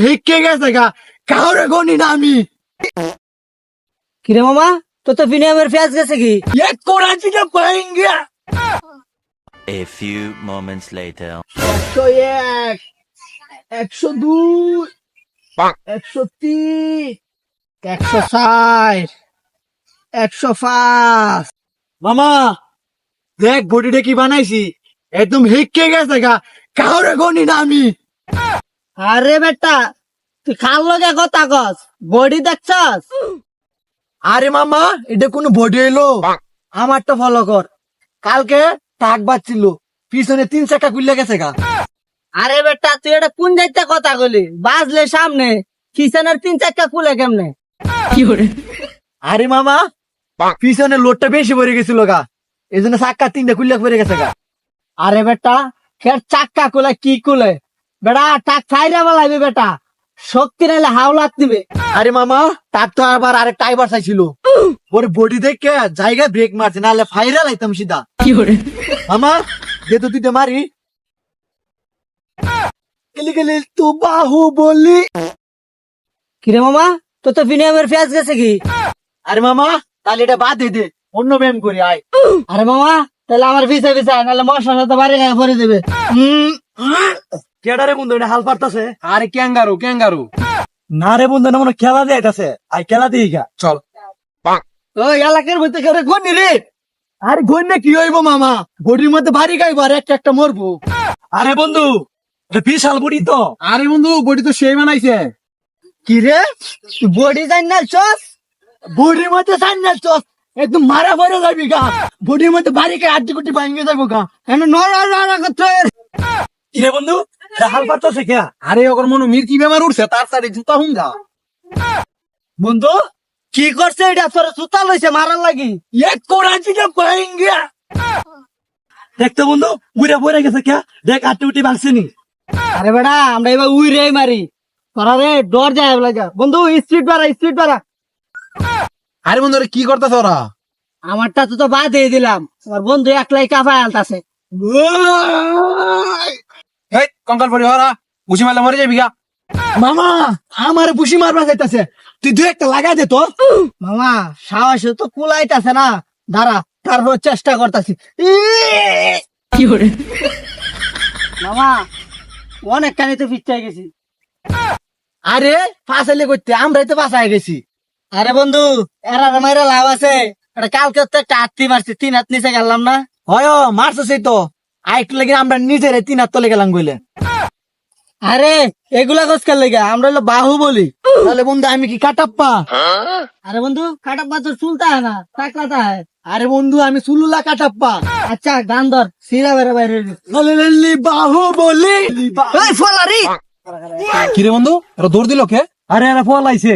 ভিক্ষে গেছে গা কাউরে গনি না আমি কিরে মামা তো তো বিনিয়ামের পেঁয়াজ গেছে কি? এক করাচি কে পাएंगे A few moments later. 101 102 103 160 105 মামা দেখ বডিটা কি বানাইছি একদম ভিক্ষে গেছে গা কাউরে গনি না আমি আরে বেটা তুই খাল লগে কথা কস বডি দেখছস? আরে মামা এটা কোন বডি এলো আমারটা ফলো কর কালকে টাক বাজছিল পিছনে 3 চাকা খুললে গেছে গা আরে বেটা তুই এটা কোন যাইতে কথা কইলি? বাজলে সামনে কিচেনের 3 চাকা খুলে কেমনে? আরে মামা পিছনে লোডটা বেশি ভরে গেছিল গা এই জন্য চাক্কা 3টা খুললে পড়ে গেছে গা আরে বেটা ফের চাক্কা খুলে কি খুলে বেটা টাক ফাইরা বলাইবে বেটা শক্তি নাইলে হাওলাত দিবে। আরে মামা টাক তো আবার আরেক টাইবার চাইছিল ওর বডি দেখে জায়গায় ব্রেক মারছে নাহলে ফাইরা লাইতাম সিধা মামা দে তো তুই মারি গেলি গেলি তু বাহু বলি কিরে মামা তো তো বিনিয়ামের পেঁয়াজ গেছে কি? আরে মামা তাহলে এটা বাদ দে অন্য ব্যায়াম করি আয় আরে মামা তাহলে আমার ভিসা ভিসা নাহলে মশার সাথে বাড়ি গায়ে ভরে দেবে। কেডারে বন্ধু এটা হাল পারতাছে আরে ক্যাঙ্গারু না রে বন্ধু না মনে খেলা দেখাইতাছে আই খেলা দিই গা চল ওই এলাকার ভিতরে কেউ গনি রে? আরে গন্যা কি হইব মামা বডির মধ্যে ভারী গাইবো আর একটা একটা মরবো আরে বন্ধু এটা বিশাল বডি তো আরে বন্ধু বডি তো সেই বানাইছে কি রে তুই বডি জান না চস? বডির মধ্যে সাইনাল চস একদম মারা ভরে যাবি গা বডির মধ্যে ভারী গায়ে আড্ডি কুটি ভাঙে যাবো গা এনে নড়া করতে কিরে বন্ধু এটা হাল পারতাছে কে আরে ওর মনে মির্কি বেমার উঠছে তার সাথে জুতা হুঙ্গা বন্ধু কি করছে এটা তোর সুতা লইছে মারার লাগি? এক করাচি কে পাएंगे দেখতো বন্ধু উড়ে পড়ে গেছে কে দেখ আটটি উঠি ভাঙছে নি আরে বেটা আমরা এবার উইরে মারি তোরা রে ডর যায় লাগা বন্ধু স্পিড বাড়া আরে বন্ধু কি করতেছ ওরা আমারটা তো বাদ দিয়ে দিলাম আমার বন্ধু একলাই কাফায় আলতাছে। এই কঙ্কাল পড়ি ওরা উসি মারলে মরে যাবি গা মামা আমার বুসি মারবা যাইতাছে তুই দুই একটা লাগাই দে তো মামা সাহস তো কুলাইতাছে না দাঁড়া তারপর চেষ্টা করতেছি। মামা অনেক কানিতে ফিরতে গেছি। আরে ফাঁসাইলে করতে আমরাই তো ফাঁসাই গেছি আরে বন্ধু এরা মাইরা লাভ আছে এটা কালকে তো একটা হাতি মারছি 3 হাত নিচে গেলাম না। হয় মারছো সেই তো আরেকটু লেগে আমরা নিজের 3 হাত তলে গেলাম বলে আরে এগুলা কসকার লেগে আমরা হলো বাহু বলি। তাহলে বন্ধু আমি কি কাটাপ্পা আরে বন্ধু কাটাপ্পা তোর চুলতা হয় না টাকলাতা হয়। আরে বন্ধু আমি সুলুলা কাটাপ্পা আচ্ছা গান ধর সিরা বেড়ে বাইরে বাহু বলি ফলারি কিরে বন্ধু এরা দৌড় দিল কে আরে এরা ফল আইছে